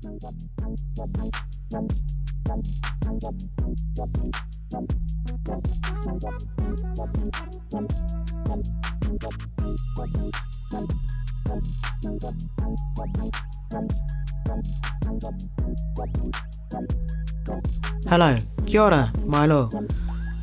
Hello, kia ora, Milo.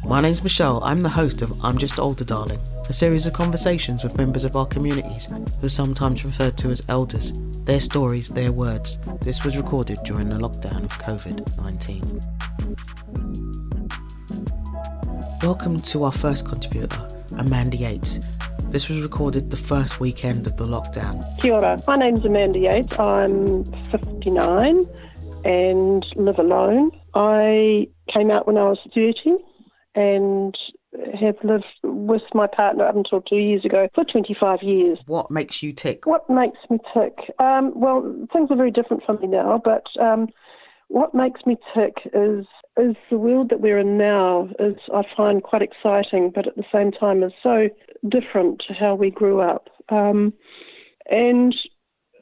My name's Michelle. I'm the host of I'm Just Older Darling, a series of conversations with members of our communities who are sometimes referred to as elders. Their stories, their words. This was recorded during the lockdown of COVID-19. Welcome to our first contributor, Amanda Yates. This was recorded the first weekend of the lockdown. Kia ora. My name's Amanda Yates. I'm 59 and live alone. I came out when I was 30 and have lived with my partner up until 2 years ago for 25 years. What makes you tick? What makes me tick? Well, things are very different for me now, but what makes me tick is the world that we're in now is, I find, quite exciting, but at the same time is so different to how we grew up. And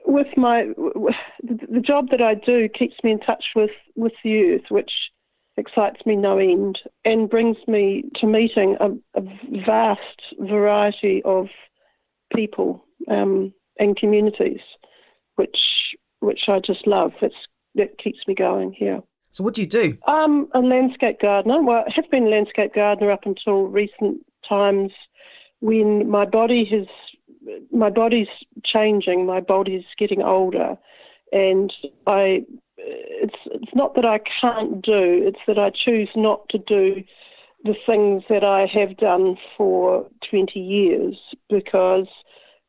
with the job that I do keeps me in touch with the youth, which excites me no end, and brings me to meeting a vast variety of people and communities, which I just love. That keeps me going here. So what do you do? I'm a landscape gardener. Well, I have been a landscape gardener up until recent times when my body's changing, my body's getting older, and it's not that I can't do, it's that I choose not to do the things that I have done for 20 years because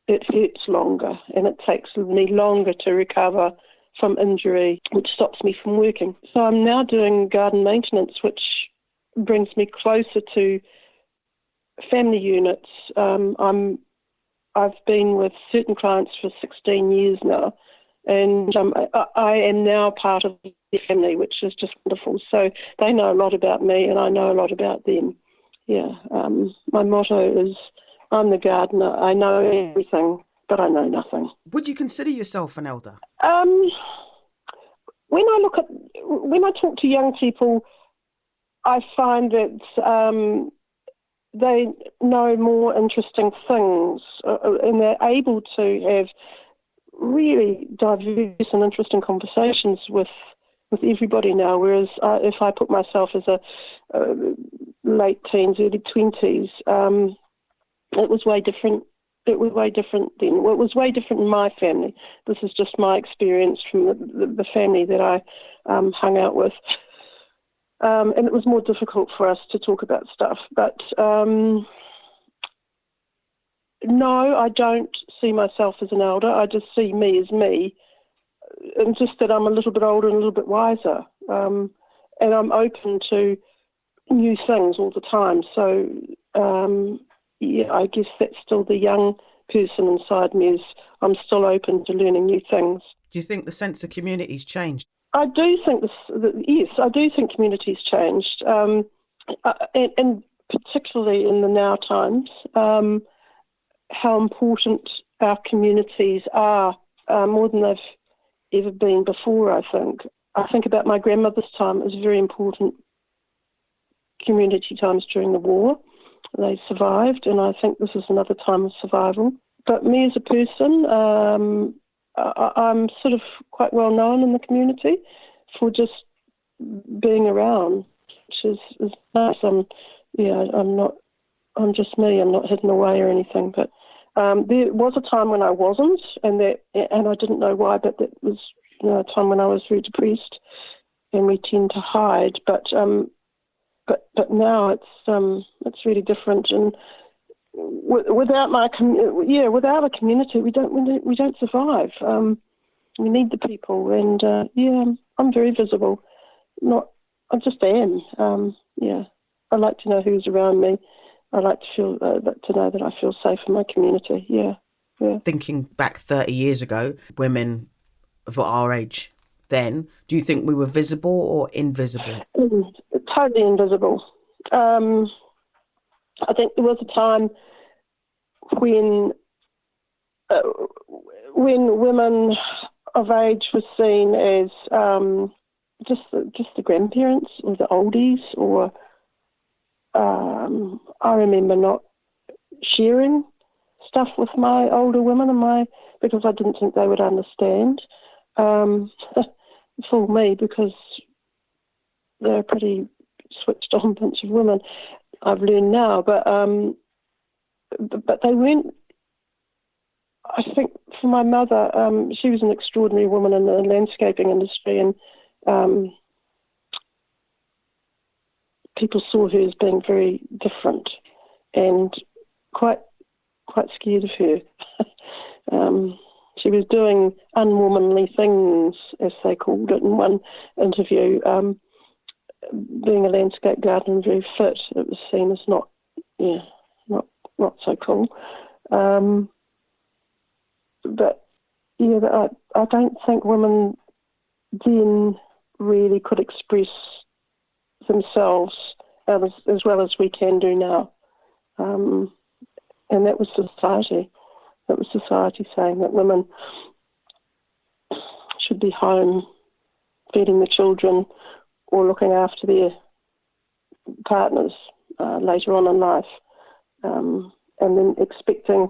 it hurts longer and it takes me longer to recover from injury, which stops me from working. So I'm now doing garden maintenance, which brings me closer to family units. I've been with certain clients for 16 years now, and I am now part of their family, which is just wonderful. So they know a lot about me and I know a lot about them. Yeah, my motto is, I'm the gardener. I know everything, but I know nothing. Would you consider yourself an elder? When I talk to young people, I find that they know more interesting things and they're able to have really diverse and interesting conversations with everybody now, whereas if I put myself as a late teens, early 20s, it was way different. It was way different then. Well, it was way different in my family. This is just my experience from the family that I hung out with. And it was more difficult for us to talk about stuff. But no, I don't see myself as an elder. I just see me as me. And just that I'm a little bit older and a little bit wiser. And I'm open to new things all the time. So, yeah, I guess that's still the young person inside me. Is I'm still open to learning new things. Do you think the sense of community's changed? I do think yes, I do think community's changed, and particularly in the now times, how important our communities are, more than they've ever been before, I think. I think about my grandmother's time. It was very important community times during the war. They survived, and I think this is another time of survival. But me as a person, I'm sort of quite well known in the community for just being around, which is nice. I'm just me. I'm not hidden away or anything. But there was a time when I wasn't, and I didn't know why. But that was a time when I was very depressed, and we tend to hide. But now it's really different, and without a community, we don't survive. We need the people, and I'm very visible. I just am. I like to know who's around me. I like to feel to know that I feel safe in my community. Yeah. Thinking back 30 years ago, women of our age then, do you think we were visible or invisible? Totally invisible. I think there was a time when women of age was seen as just the grandparents or the oldies, or I remember not sharing stuff with my older women because I didn't think they would understand. For me, because they're a pretty switched on bunch of women, I've learned now, but they weren't. I think for my mother, she was an extraordinary woman in the landscaping industry, and people saw her as being very different and quite scared of her. She was doing unwomanly things, as they called it in one interview. Being a landscape gardener and very fit, it was seen as not so cool. But I don't think women then really could express themselves as well as we can do now. And that was society. That was society saying that women should be home feeding the children or looking after their partners later on in life, and then expecting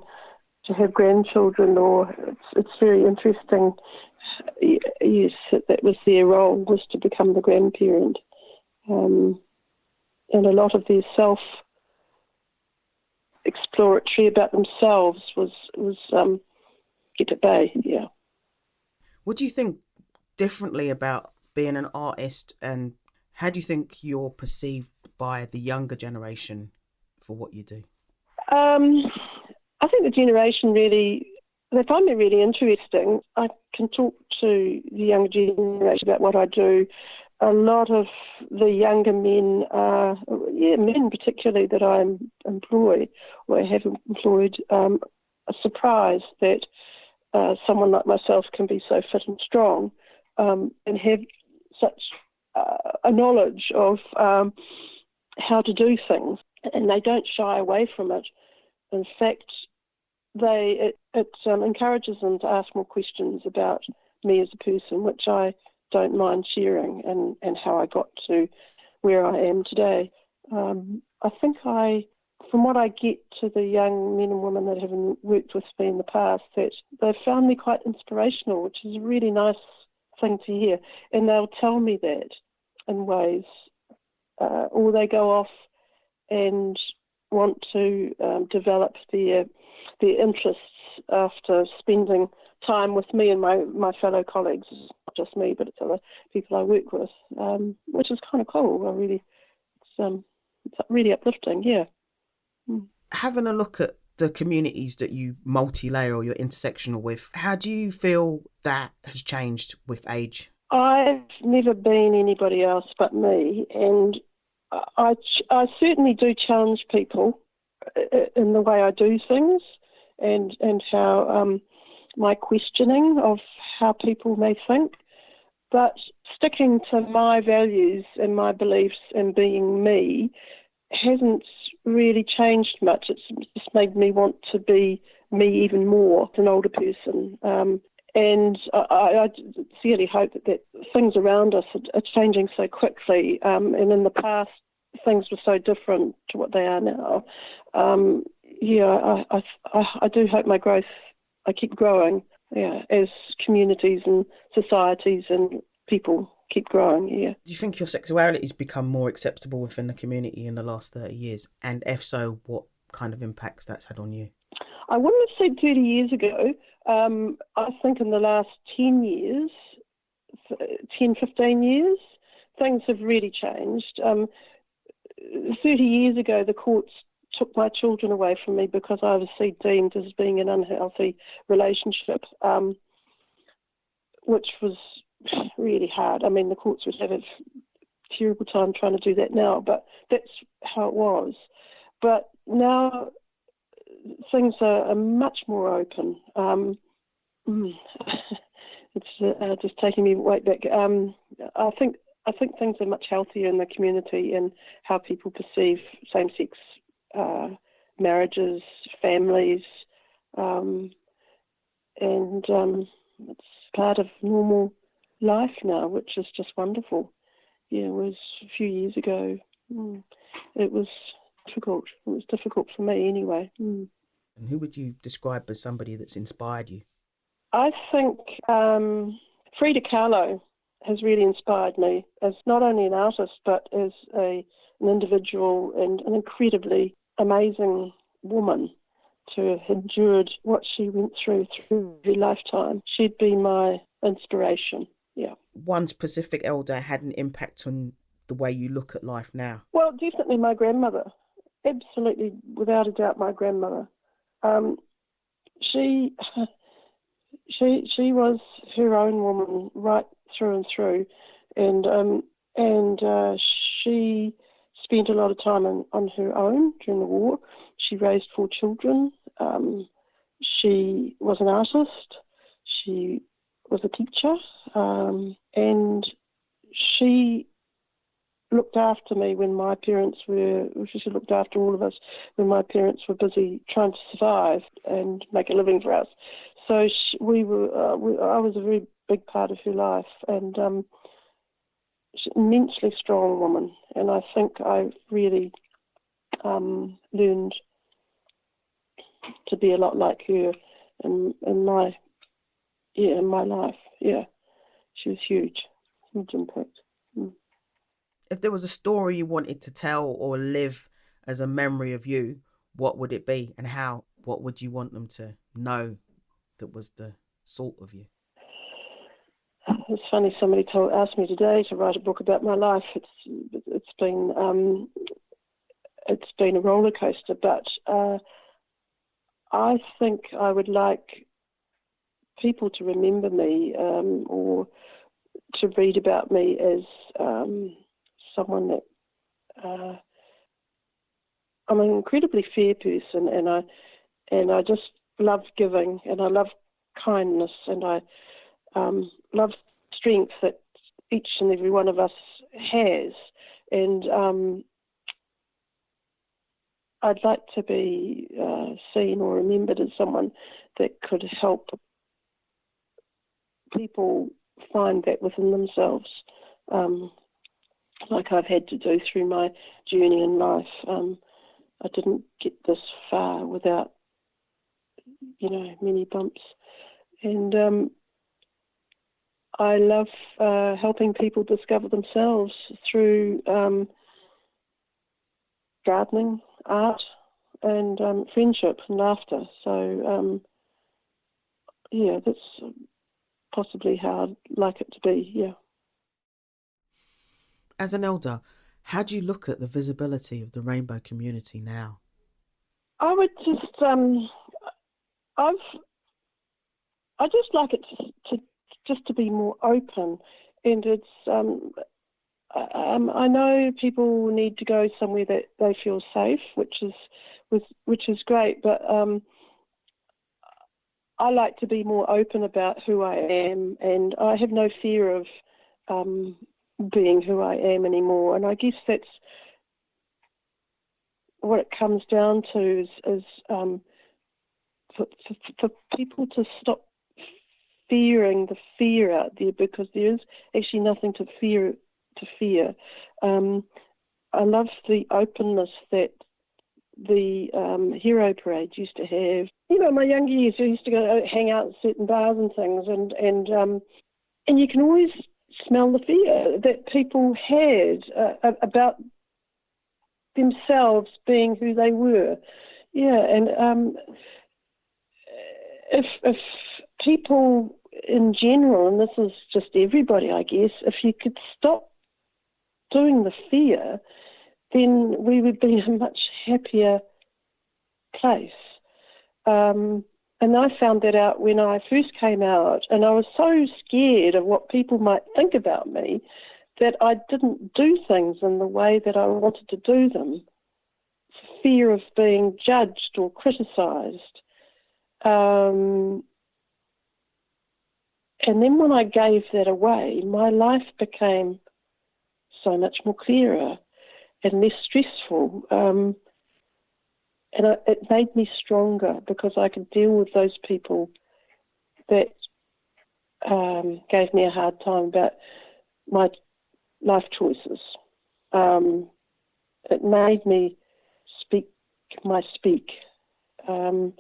to have grandchildren. Or it's very interesting. Yes, that was their role, was to become the grandparent, and a lot of their self-exploratory about themselves was kept at bay. Yeah. What do you think differently about being an artist, and how do you think you're perceived by the younger generation for what you do? I think the generation they find me really interesting. I can talk to the younger generation about what I do. A lot of the younger men, men particularly that I employ or have employed, are surprised that someone like myself can be so fit and strong, and have such a knowledge of how to do things, and they don't shy away from it. In fact, it encourages them to ask more questions about me as a person, which I don't mind sharing, and how I got to where I am today. I think from what I get to the young men and women that have worked with me in the past, that they've found me quite inspirational, which is a really nice thing to hear. And they'll tell me that in ways, or they go off and want to develop their interests after spending time with me and my fellow colleagues. It's not just me, but it's other people I work with, which is kind of cool. It's really uplifting, yeah. Having a look at the communities that you multi-layer or you're intersectional with, how do you feel that has changed with age? I've never been anybody else but me, and I certainly do challenge people in the way I do things, and how my questioning of how people may think, but sticking to my values and my beliefs and being me hasn't really changed much. It's just made me want to be me even more as an older person. And I sincerely hope that things around us are changing so quickly. And in the past, things were so different to what they are now. I do hope I keep growing, as communities and societies and people keep growing, yeah. Do you think your sexuality has become more acceptable within the community in the last 30 years? And if so, what kind of impacts that's had on you? I wouldn't have said 30 years ago. I think in the last 10 years, 15 years, things have really changed. 30 years ago, the courts took my children away from me because I was deemed as being an unhealthy relationship, which was really hard. I mean, the courts would have a terrible time trying to do that now, but that's how it was. But now things are much more open. It's just taking me way back. I think things are much healthier in the community and how people perceive same-sex marriages, families, and it's part of normal life now, which is just wonderful. Yeah, it was a few years ago. It was difficult. It was difficult for me anyway. And who would you describe as somebody that's inspired you? I think Frida Kahlo has really inspired me as not only an artist but as an individual and an incredibly amazing woman to have endured what she went through her lifetime. She'd be my inspiration, yeah. One specific elder had an impact on the way you look at life now? Well, definitely my grandmother. Absolutely, without a doubt, my grandmother. She was her own woman right through and through, and she spent a lot of time on her own during the war. She raised 4 children. She was an artist. She was a teacher, and she looked after me when my parents were, she looked after all of us when my parents were busy trying to survive and make a living for us. So I was a very big part of her life, and she's an immensely strong woman, and I think I really learned to be a lot like her in my life. Yeah, she was huge impact. If there was a story you wanted to tell or live as a memory of you, what would it be, and how? What would you want them to know that was the salt of you? It's funny, somebody asked me today to write a book about my life. It's been a roller coaster, but I think I would like people to remember me or to read about me as someone that I'm an incredibly fair person, and I just love giving, and I love kindness, and I love strength that each and every one of us has, and I'd like to be seen or remembered as someone that could help people find that within themselves, like I've had to do through my journey in life. I didn't get this far without, many bumps. And I love helping people discover themselves through gardening, art, and friendship and laughter. So, that's possibly how I'd like it to be, yeah. As an elder, how do you look at the visibility of the rainbow community now? I would just, I just like it to be more open, and it's, I know people need to go somewhere that they feel safe, which is great, but I like to be more open about who I am, and I have no fear of being who I am anymore. And I guess that's what it comes down to is for people to stop fearing the fear out there, because there is actually nothing to fear. I love the openness that the hero parade used to have. In my younger years, I used to go hang out at certain bars and things, and you can always smell the fear that people had about themselves being who they were. Yeah, and if people in general, and this is just everybody, I guess, if you could stop doing the fear, then we would be in a much happier place. And I found that out when I first came out, and I was so scared of what people might think about me that I didn't do things in the way that I wanted to do them, for fear of being judged or criticised. And then when I gave that away, my life became so much more clearer and less stressful. And it made me stronger, because I could deal with those people that gave me a hard time about my life choices. It made me speak my speak. So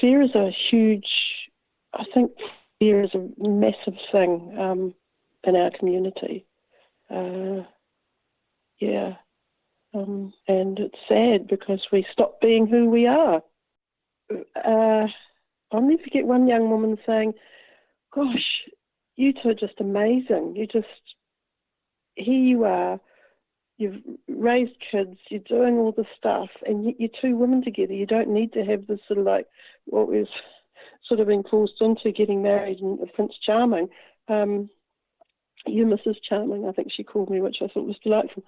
fear is I think fear is a massive thing in our community. And it's sad because we stop being who we are. I'll never forget one young woman saying, "Gosh, you two are just amazing. Here you are, you've raised kids, you're doing all this stuff, and yet you're two women together. You don't need to have this sort of like what we've sort of been forced into, getting married and Prince Charming. You Mrs. Charming, I think she called me, which I thought was delightful.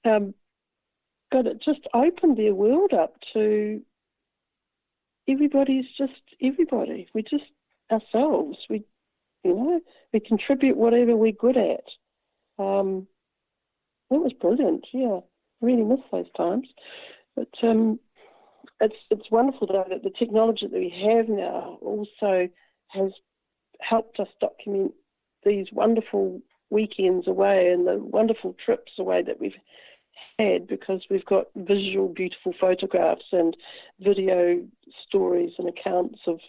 But it just opened their world up to everybody's just everybody. We're just ourselves. We contribute whatever we're good at. That was brilliant. Yeah, I really miss those times. But it's wonderful though that the technology that we have now also has helped us document these wonderful weekends away and the wonderful trips away that we've had, because we've got visual, beautiful photographs and video stories and accounts of,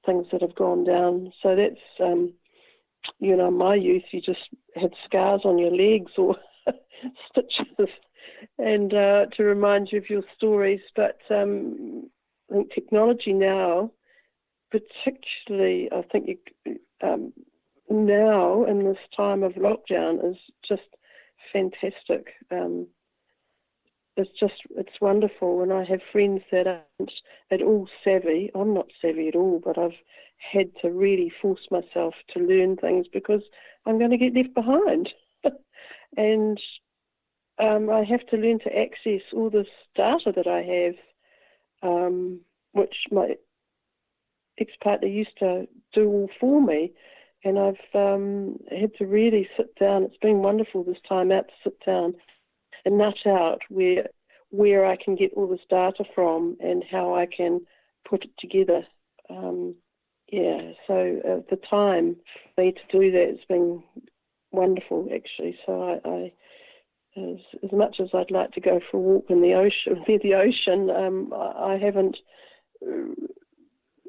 things that have gone down. So that's, my youth, you just had scars on your legs or stitches and to remind you of your stories. But I think technology now, particularly, I think now in this time of lockdown, is just fantastic. It's wonderful, and I have friends that aren't at all savvy. I'm not savvy at all, but I've had to really force myself to learn things because I'm going to get left behind. And I have to learn to access all this data that I have, which my ex-partner used to do all for me. And I've had to really sit down. It's been wonderful this time out to sit down and nut out where I can get all this data from and how I can put it together. So the time for me to do that has been wonderful, actually. So I as much as I'd like to go for a walk in the ocean, near the ocean, I haven't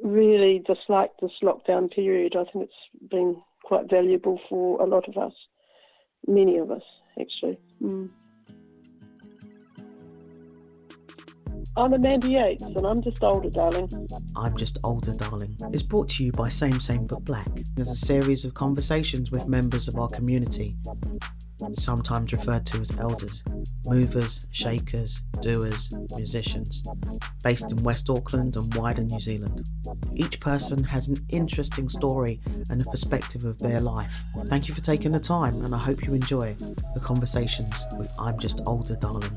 really disliked this lockdown period. I think it's been quite valuable for a lot of us, many of us, actually. I'm Amanda Yates, and I'm just older, darling. I'm Just Older, Darling is brought to you by Same Same But Black as a series of conversations with members of our community, sometimes referred to as elders, movers, shakers, doers, musicians, based in West Auckland and wider New Zealand. Each person has an interesting story and a perspective of their life. Thank you for taking the time, and I hope you enjoy the conversations with I'm Just Older, Darling.